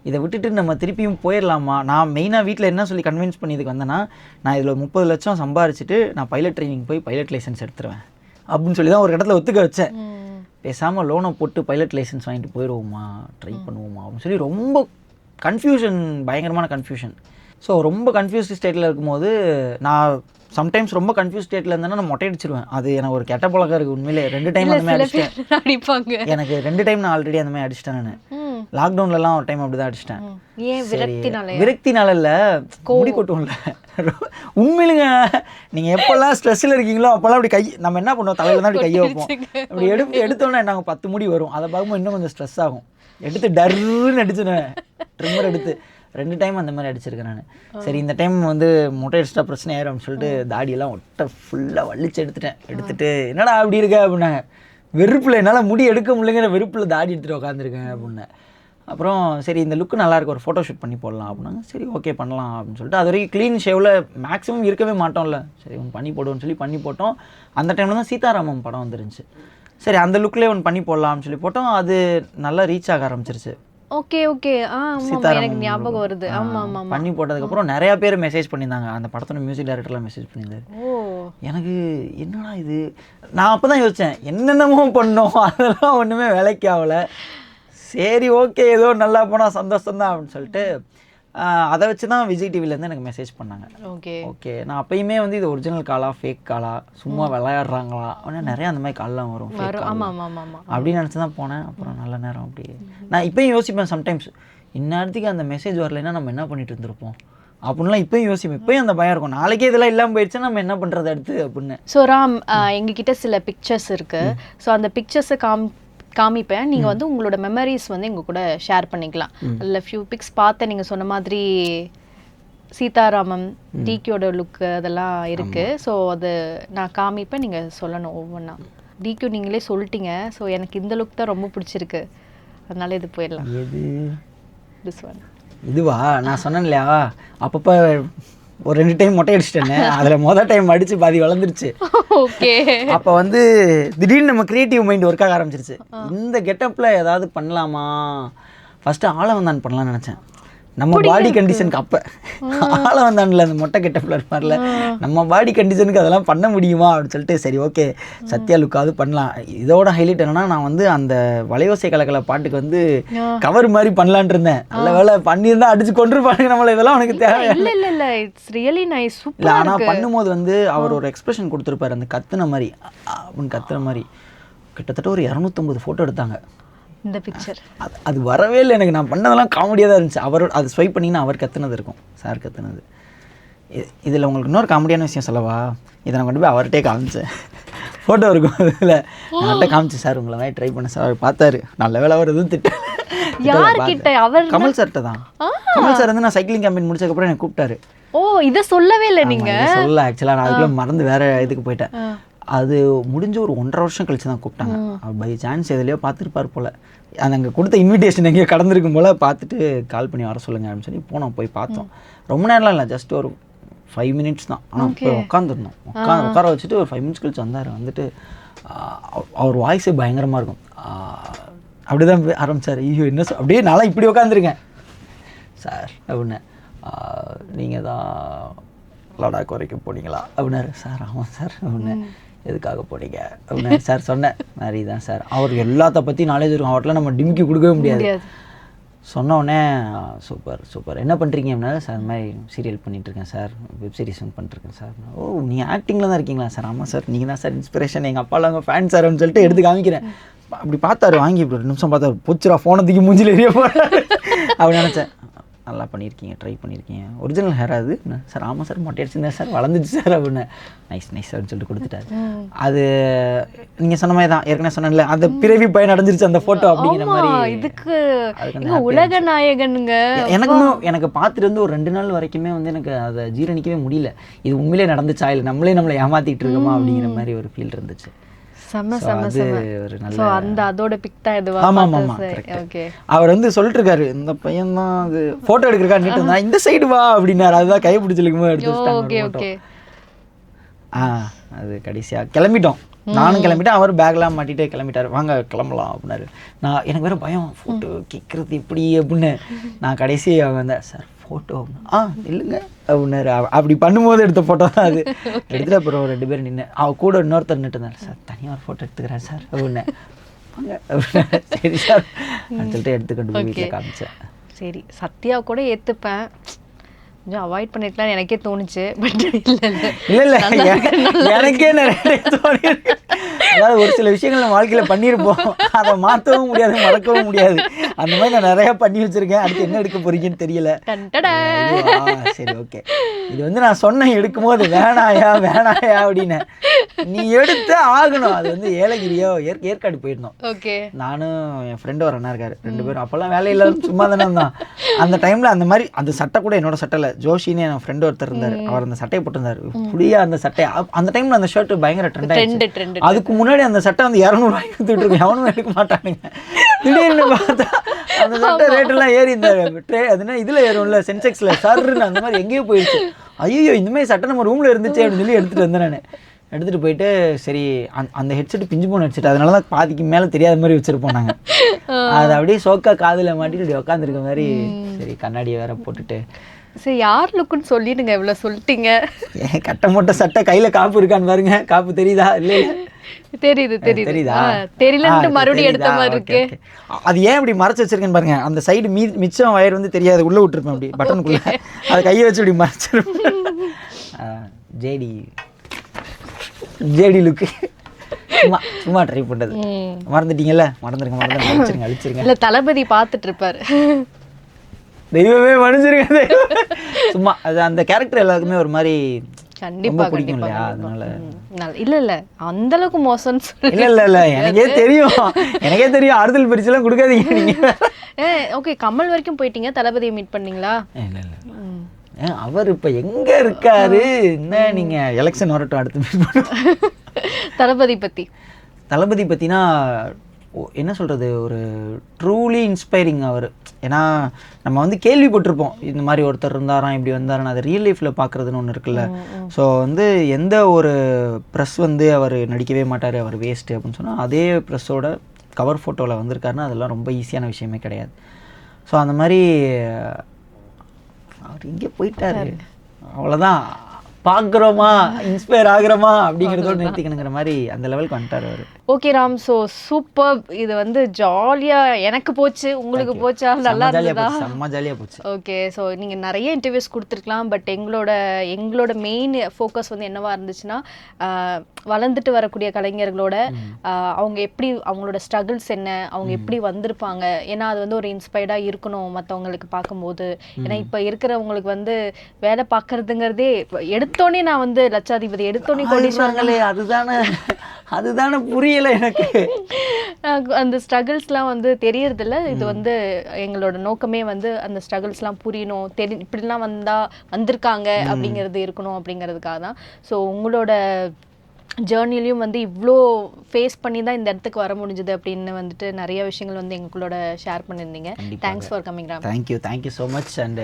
இதை விட்டுட்டு நம்ம திருப்பியும் போயிடலாமா? நான் மெயினாக வீட்டில் என்ன சொல்லி கன்வின்ஸ் பண்ணியதுக்கு வந்தேன்னா, நான் இதில் 30 லட்சம் சம்பாரிச்சிட்டு நான் பைலட் ட்ரைனிங் போய் பைலட் லைசன்ஸ் எடுத்துருவேன் அப்படின்னு சொல்லி தான் ஒரு இடத்துல ஒத்துக்க வச்சேன். பேசாமல் லோனை போட்டு பைலட் லைசன்ஸ் வாங்கிட்டு போயிடுவோமா, ட்ரை பண்ணுவோமா அப்படின்னு சொல்லி ரொம்ப கன்ஃபியூஷன், பயங்கரமான கன்ஃபியூஷன். ஸோ ரொம்ப கன்ஃபியூஸ்ட் ஸ்டேட்டில் இருக்கும்போது, நான் சம்டைம்ஸ் ரொம்ப கன்ஃபியூஸ் ஸ்டேட்டில் இருந்தேன்னா நான் மொட்டை அடிச்சிருவேன். அது எனக்கு ஒரு கெட்ட பழக்கம் இருக்குது உண்மையிலே. 2 டைம் அந்த மாதிரி அடிச்சிட்டேன். எனக்கு 2 டைம் நான் ஆல்ரெடி அந்த மாதிரி அடிச்சிட்டேன். நான் லாக்டவுன்லலாம் ஒரு டைம் அப்படி தான் அடிச்சிட்டேன். விரக்தினால இல்லை, முடி கொட்டும்ல. உண்மையிலுங்க, நீங்கள் எப்போல்லாம் ஸ்ட்ரெஸ்ஸில் இருக்கீங்களோ அப்போல்லாம் அப்படி கை நம்ம என்ன பண்ணுவோம், தலையில் தான் அப்படி கையை வைப்போம். அப்படி எடுத்தோன்னா நாங்கள் 10 முடி வரும். அதை பார்க்கும்போது இன்னும் கொஞ்சம் ஸ்ட்ரெஸ் ஆகும். எடுத்து டர்ன்னு அடிச்சுடுவேன், ட்ரிம்மர் எடுத்து. 2 டைம் அந்த மாதிரி அடிச்சிருக்கேன் நான். சரி இந்த டைம் வந்து மொட்டை அடிச்சிட்டா பிரச்சனை ஆயிரும் அப்படின்னு சொல்லிட்டு தாடியெல்லாம் ஒட்டை ஃபுல்லாக வலிச்சு எடுத்துட்டு என்னடா அப்படி இருக்க அப்படின்னாங்க. வெறுப்பில் என்னால் முடி எடுக்க முடியலைங்கிற வெறுப்பில் தாடி எடுத்துகிட்டு உட்காந்துருக்கேன் அப்படின்னேன். அப்புறம் சரி இந்த லுக்கு நல்லாயிருக்கு, ஒரு ஃபோட்டோ ஷூட் பண்ணி போடலாம் அப்படின்னாங்க. சரி ஓகே பண்ணலாம் அப்படின்னு சொல்லிட்டு, அது வரைக்கும் க்ளீன் ஷேவில் மேக்ஸிமம் இருக்கவே மாட்டோம்ல, சரி ஒன்று பண்ணி போடுவோம்னு சொல்லி பண்ணி போட்டோம். அந்த டைமில் தான் சீதாராமம் படம் வந்துருந்துச்சு. சரி அந்த லுக்லேயே ஒன்று பண்ணி போடலாம்னு சொல்லி போட்டோம். அது நல்லா ரீச் ஆக ஆரம்பிச்சிருச்சு. ஓகே ஓகே எனக்கு ஞாபகம் வருது. ஆமா ஆமா பண்ணி போட்டதுக்கப்புறம் நிறைய பேர் மெசேஜ் பண்ணியிருந்தாங்க. அந்த படத்தோட மியூசிக் டைரக்டர்லாம் மெசேஜ் பண்ணியிருந்தாரு. எனக்கு என்னடா இது, நான் அப்போ தான் யோசித்தேன் என்னென்னமோ பண்ணோம், அதெல்லாம் ஒன்றுமே வேலைக்கு ஆகலை. சரி ஓகே ஏதோ நல்லா போனால் சந்தோஷம்தான் அப்படின்னு சொல்லிட்டு அதை வச்சு தான் விஜய் டிவிலேருந்து எனக்கு மெசேஜ் பண்ணாங்க. ஓகே நான் அப்பயுமே வந்து இது ஒரிஜினல் காலா ஃபேக் காலா சும்மா விளையாடுறாங்களா அப்படின்னு நிறைய அந்த மாதிரி கால்லாம் வரும் அப்படின்னு நினச்சி தான் போனேன். அப்புறம் நல்ல நேரம் அப்படி நான் இப்பயும் யோசிப்பேன் சம்டைம்ஸ், இந்நேரத்துக்கு அந்த மெசேஜ் வரலைன்னா நம்ம என்ன பண்ணிட்டு இருந்திருப்போம் அப்படின்லாம் இப்பயும் யோசிப்பேன். இப்பயும் அந்த பயம் இருக்கும், நாளைக்கே இதெல்லாம் இல்லாமல் போயிடுச்சுன்னா நம்ம என்ன பண்ணுறது அடுத்து அப்படின்னு. ஸோ ராம், எங்ககிட்ட சில பிக்சர்ஸ் இருக்குது. ஸோ அந்த பிக்சர்ஸை காமிப்பேன், நீங்கள் வந்து உங்களோட மெமரிஸ் வந்து எங்கள் கூட ஷேர் பண்ணிக்கலாம். அதில் ஃபியூ பிக்ஸ் பார்த்தேன், நீங்கள் சொன்ன மாதிரி சீதாராமம் டிகியோட லுக்கு அதெல்லாம் இருக்குது. ஸோ அது நான் காமிப்பேன், நீங்கள் சொல்லணும் ஒவ்வொன்றா. டிகியூ நீங்களே சொல்லிட்டீங்க. ஸோ எனக்கு இந்த லுக் தான் ரொம்ப பிடிச்சிருக்கு, அதனால இது போயிடலாம். திஸ் ஒன் இதுவா? நான் சொன்னேன் இல்லையா அப்பப்போ ஒரு 2 டைம் மொட்டை அடிச்சிட்டேன்னு, அதில் மொதல் டைம் அடித்து பாதி வளர்ந்துருச்சு. ஓகே. அப்போ வந்து திடீர்னு நம்ம க்ரியேட்டிவ் மைண்ட் ஒர்க் ஆக ஆரம்பிச்சிருச்சு. இந்த கெட்டப்பில் ஏதாவது பண்ணலாமா, ஃபஸ்ட்டு ஆளவந்தான் பண்ணலான்னு நினச்சேன். நம்ம பாடி கண்டிஷனுக்கு அப்போ ஆளவந்தான்ல அந்த மொட்டை கெட்டப்பில் இருப்பார்ல, நம்ம பாடி கண்டிஷனுக்கு அதெல்லாம் பண்ண முடியுமா அப்படின்னு சொல்லிட்டு சரி ஓகே சத்யா லுக்காவது பண்ணலாம். இதோட ஹைலைட் என்னன்னா, நான் வந்து அந்த வளையோசை கலக்கல பாட்டுக்கு வந்து கவர் மாதிரி பண்ணலான் இருந்தேன். நல்ல வேலை பண்ணியிருந்தா அடிச்சு கொண்டிருப்பாங்க நம்மள, இதெல்லாம் உனக்கு தேவை இல்லை. It's really nice, super. இல்லை ஆனால் பண்ணும்போது வந்து அவர் ஒரு எக்ஸ்பிரஷன் கொடுத்துருப்பாரு, அந்த கத்துன மாதிரி அப்படின்னு கத்துன மாதிரி. கிட்டத்தட்ட ஒரு 250 ஃபோட்டோ எடுத்தாங்க. இந்த பிக்சர் அது வரவே இல்லை எனக்கு. நான் பண்ணதெல்லாம் காமெடியாக தான் இருந்துச்சு. அவர் அது ஸ்வைப் பண்ணிங்கன்னா அவர் கத்துனது இருக்கும், சார் கத்துனது. இதில் உங்களுக்கு இன்னொரு காமெடியான விஷயம் சொல்லவா? இதை நான் கொண்டு போய் அவர்கிட்டே காமிச்சேன். ஃபோட்டோ இருக்கும் அதில், அவர்கிட்ட காமிச்சேன். சார் உங்களை மாதிரி ட்ரை பண்ண சார். அவர் பார்த்தாரு, நல்ல வேலை அவர் எதுவும் திட்ட. கமல் சார்கிட்ட தான். கமல் சார் வந்து நான் சைக்கிளிங் கேம்பெயின் முடிச்சதுக்கப்புறம் எனக்கு கூப்பிட்டாரு. இதை சொல்லவே இல்லை நீங்கள்? சொல்ல ஆக்சுவலாக நான் அதுக்குள்ளே மறந்து வேற இதுக்கு போயிட்டேன். அது முடிஞ்சு ஒரு 1.5 வருஷம் கழிச்சு தான் கூப்பிட்டாங்க. பை சான்ஸ் எதுலையோ பார்த்துருப்பார் போல், அது அங்கே கொடுத்த இன்விடேஷன் எங்கேயோ கடந்திருக்கும் போல், பார்த்துட்டு கால் பண்ணி வர சொல்லுங்க அப்படின்னு சொல்லி போனோம். போய் பார்த்தோம். ரொம்ப நேரம்லாம் இல்லை, ஜஸ்ட் ஒரு 5 மினிட்ஸ் தான். ஆனால் போய் உட்காந்துருந்தோம். உட்கார வச்சுட்டு ஒரு 5 மினிட்ஸ் கழிச்சு வந்தார். வந்துட்டு அவர் வாய்ஸே பயங்கரமாக இருக்கும். அப்படி தான் ஆரம்பித்தார். ஐயோ என்ன அப்படியே நாளாக இப்படி உட்காந்துருக்கேன் சார் அப்படின்னு. நீங்கள் தான் லடாக் வரைக்கும் போனீங்களா அப்படின்னாரு. சார் ஆமாம் சார் அப்படின்னு. எதுக்காக போனீங்க அப்படின்னு சார் சொன்னேன். மாதிரி தான் சார், அவருக்கு எல்லாத்த பற்றி நாலேஜ் இருக்கும், அவர்கிட்ட நம்ம டிமிக்கி கொடுக்கவே முடியாது. சொன்னோடனே சூப்பர் சூப்பர் என்ன பண்ணுறீங்க அப்படின்னா, சார் இந்த மாதிரி சீரியல் பண்ணிகிட்ருக்கேன் சார், வெப் சீரிஸ் பண்ணிட்டுருக்கேன் சார். ஓ நீங்கள் ஆக்டிங்கில் தான் இருக்கீங்களா சார்? ஆமாம் சார், நீங்கள் தான் சார் இன்ஸ்பிரேஷன், எங்கள் அப்பாலாம் அவங்க ஃபேன் சார் அப்படின்னு சொல்லிட்டு எடுத்து காமிக்கிறேன். அப்படி பார்த்தாரு, வாங்கி இப்படி 2 நிமிஷம் பார்த்தாரு, போச்சுரா ஃபோனை தூக்கி மூஞ்சில் எரிய போகிறாரு அப்படின்னு நினச்சேன். நல்லா பண்ணியிருக்கீங்க, ட்ரை பண்ணியிருக்கீங்க. ஒரிஜினல் ஹேர் அது சார்? ஆமாம் சார், மொட்டை அடிச்சிருந்தேன் சார், வளர்ந்துச்சு சார் அப்படின்னு. நைஸ் நைஸ் அப்படின்னு சொல்லிட்டு கொடுத்துட்டாரு. அது நீங்கள் சொன்ன மாதிரி தான், ஏற்கனவே சொன்னேன்ல, அந்த பிறவி பயன் அடைஞ்சிருச்சு அந்த ஃபோட்டோ அப்படிங்கிற மாதிரி. இதுக்கு உலக நாயகனுங்க. எனக்கு பார்த்துட்டு வந்து ஒரு 2 நாள் வரைக்குமே வந்து எனக்கு அதை ஜீரணிக்கவே முடியல. இது உண்மையிலே நடந்துச்சா இல்லை நம்மளை ஏமாத்திட்டு இருக்கோமா அப்படிங்கிற மாதிரி ஒரு ஃபீல் இருந்துச்சு. அதோட பிக் தான் இதுவா? ஓகே. அவர் வந்து சொல்லிட்டு இருக்காரு, இந்த பையன் தான் அது போட்டோ எடுக்கிறக்கான்னு, இந்த சைடு வா அப்படின்னாரு. அதுதான் கை பிடிச்சிருக்குமோ எடுத்து வச்சிட்டாங்க. அது கடைசியா கிளம்பிட்டோம். நானும் கிளம்பிட்டேன், அவர் பேக்லாம் மாட்டிட்டு கிளம்பிட்டாரு. வாங்க கிளம்பலாம் அப்படின்னாரு. நான் எனக்கு வேற பயம், ஃபோட்டோ கேட்குறது எப்படி அப்படின்னு. நான் கடைசி அவங்க வந்தேன், சார் ஃபோட்டோ இல்லைங்க அப்படின்னாரு. அப்படி பண்ணும்போது எடுத்த ஃபோட்டோ தான் அது. எடுத்துகிட்டு அப்புறம் 2 பேர் நின்று, அவ கூட இன்னொருத்தர் நின்று இருந்தார். சார் தனியாக ஒரு ஃபோட்டோ எடுத்துக்கிறேன் சார் அப்படின்னு. சரி சார் அப்படின்னு சொல்லிட்டு எடுத்துக்கிட்டு போய் வீட்டில் காமிச்சேன். சரி, சத்யா கூட ஏற்றுப்பேன், கொஞ்சம் அவாய்ட் பண்ணிருக்கலாம் எனக்கே தோணுச்சு. பட் இல்லை எனக்கே நிறைய தோணிருக்கு. அதாவது ஒரு சில விஷயங்கள் நம்ம வாழ்க்கையில் பண்ணியிருப்போம், அதை மாற்றவும் முடியாது, மறக்கவும் முடியாது. அந்த மாதிரி நான் நிறையா பண்ணி வச்சுருக்கேன். அடுத்து என்ன எடுக்க போறீங்கன்னு தெரியல. சரி ஓகே, இது வந்து நான் சொன்னேன் எடுக்கும்போது வேணாயா அப்படின்னு. நீ எடுத்து ஆகணும். அது வந்து ஏலகிரியோ ஏற்காடு போயிருந்தோம். ஓகே. நானும் என் ஃப்ரெண்டு ஒரு அண்ணா இருக்காரு, 2 பேரும். அப்போல்லாம் வேலையில் சும்மா தானே இருந்தான். அந்த டைமில் அந்த மாதிரி அந்த சட்டை கூட என்னோட சட்டை இல்லை, ஜோஷின்னு என் ஃப்ரெண்டு ஒருத்தர் இருந்தார். அவர் அந்த சட்டையை போட்டிருந்தாரு. புளியா அந்த சட்டை. அந்த டைமில் அந்த ஷர்ட் பயங்கர ட்ரெண்ட். அதுக்கு முன்னாடி அந்த சட்டை வந்து 200 ரூபாய்க்கு வித்துட்டு இருக்கு, எவனும் எடுக்க மாட்டானுங்க. திடீர்னு பார்த்தா அந்த சட்டை ரேட்டெல்லாம் ஏறி இருந்தாரு. அதுனா இதில் ஏறும்ல, சென்செக்ஸில் சர்ன்னு அந்த மாதிரி எங்கேயோ போயிடுச்சு. ஐயோ இந்த மாதிரி சட்டை நம்ம ரூமில் இருந்துச்சு அப்படின்னு சொல்லி எடுத்துகிட்டு வந்தேன் நான். எடுத்துகிட்டு போயிட்டு சரி அந்த ஹெட்செட் பிஞ்சு போன ஹெட்செட், அதனால தான் பாதிக்கு மேலே தெரியாத மாதிரி வச்சுருப்போம் நாங்கள். அது அப்படியே சோக்கா காதில் மாட்டிட்டு இப்படி உட்காந்துருக்க மாதிரி சரி கண்ணாடியை வேற போட்டுட்டு. சரி, யார் லுக்குன்னு சொல்லிடுங்க, இவ்வளோ சொல்லிட்டீங்க. கட்ட மொட்டை சட்டை, கையில் காப்பு இருக்கான்னு பாருங்க. காப்பு தெரியுதா? இல்லை தெரியுது தெரியுதா? தெரியலன்ட்டு மறுபடியும் எடுத்த மாதிரி இருக்கு. அது ஏன் இப்படி மறைச்சு வச்சிருக்கேன்னு பாருங்க. அந்த சைடு மிச்சம் வயர் வந்து தெரியாது, உள்ளே விட்டுருப்பேன் அப்படி பட்டனுக்குள்ளே. அதை கையை வச்சு இப்படி மறைச்சிருப்பேன். ஜேடி லுக்கு சும்மா சும்மா ட்ரை பண்ணுறது. மறந்துட்டீங்கல்ல? மறந்துருங்க, அழிச்சிருங்க. இல்லை, தளபதி பார்த்துட்டு இருப்பாரு. தெய்வமே மன்னிச்சிருங்க. சும்மா அது அந்த கேரக்டர் எல்லாருக்குமே ஒரு மாதிரி கண்டிப்பா பிடிக்கும் இல்லையா? அதனால இல்ல அந்த அளவுக்கு மோசம்னு சொல்லி இல்ல எனக்கே தெரியும். ஆறுதல் பரிசுலாம் கொடுக்காதீங்க நீங்க. ஓகே, கமல் வரைக்கும் போயிட்டீங்க, தளபதியை மீட் பண்ணீங்களா? இல்ல அவர் இப்ப எங்க இருக்காரு? என்ன நீங்க எலெக்ஷன் வரட்டும், அடுத்து மீட் பண்ணுவோம். தளபதி பத்தினா என்ன சொல்கிறது, ஒரு ட்ரூலி இன்ஸ்பைரிங் அவர். ஏன்னா நம்ம வந்து கேள்விப்பட்டிருப்போம் இந்த மாதிரி ஒருத்தர் இருந்தாராம், இப்படி வந்தாருன்னு. அது ரியல் லைஃப்பில் பார்க்குறதுன்னு ஒன்று இருக்குல்ல. ஸோ வந்து எந்த ஒரு ப்ரெஸ் வந்து அவர் நடிக்கவே மாட்டார், அவர் வேஸ்ட்டு அப்படின்னு சொன்னால், அதே ப்ரெஸ்ஸோட கவர் ஃபோட்டோவில் வந்திருக்காருன்னா அதெல்லாம் ரொம்ப ஈஸியான விஷயமே கிடையாது. ஸோ அந்த மாதிரி அவர் இங்கே போயிட்டாரு, அவ்வளோதான். பார்க்குறோமா, இன்ஸ்பயர் ஆகுறோமா அப்படிங்கிறதோட நிறுத்திக்கணுங்கிற மாதிரி அந்த லெவலுக்கு வந்துட்டார் அவர். Okay Ram, so super. இது வந்து ஜாலியாக எனக்கு போச்சு, உங்களுக்கு போச்சா? நல்லா இருந்ததா? செம்ம ஜாலியாக போச்சு. ஓகே, ஸோ நீங்கள் நிறைய இன்டர்வியூஸ் கொடுத்துருக்கலாம். பட் எங்களோட மெயின் ஃபோக்கஸ் வந்து என்னவா இருந்துச்சுன்னா, வளர்ந்துட்டு வரக்கூடிய கலைஞர்களோட அவங்க எப்படி, அவங்களோட ஸ்ட்ரகிள்ஸ் என்ன, அவங்க எப்படி வந்திருப்பாங்க. ஏன்னா அது வந்து ஒரு இன்ஸ்பயர்டாக இருக்கணும் மற்றவங்களுக்கு பார்க்கும்போது. ஏன்னா இப்போ இருக்கிறவங்களுக்கு வந்து வேலை பார்க்கறதுங்கிறதே எடுத்தோடனே, நான் வந்து லட்சாதிபதி எடுத்தோடனே கோடீஸ்வரங்களே, அதுதானே புரியல எனக்கு. அந்த ஸ்ட்ரகிள்ஸ்லாம் வந்து தெரியறதில்ல. இது வந்து எங்களோட நோக்கமே வந்து அந்த ஸ்ட்ரகிள்ஸ்லாம் புரியணும், இப்படிலாம் வந்திருக்காங்க அப்படிங்கிறது இருக்கணும் அப்படிங்கிறதுக்காக தான். ஸோ உங்களோட ஜேர்னிலையும் வந்து இவ்வளோ ஃபேஸ் பண்ணி தான் இந்த இடத்துக்கு வர முடிஞ்சது அப்படின்னு வந்துட்டு நிறைய விஷயங்கள் வந்து எங்களோட ஷேர் பண்ணியிருந்தீங்க. Thanks for coming Ram. Thank you so much. And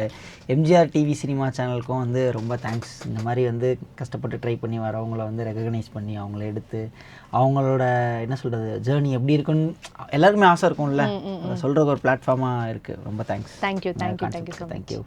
MGR TV cinema சேனலுக்கும் வந்து ரொம்ப தேங்க்ஸ். இந்த மாதிரி வந்து கஷ்டப்பட்டு ட்ரை பண்ணி வரவங்கள வந்து ரெகக்னைஸ் பண்ணி அவங்கள எடுத்து அவங்களோட என்ன சொல்கிறது ஜேர்னி எப்படி இருக்குன்னு எல்லாருக்குமே ஆசை இருக்கும்ல, அதை சொல்கிற ஒரு பிளாட்ஃபார்மாக இருக்குது. ரொம்ப தேங்க்ஸ். தேங்க்யூ.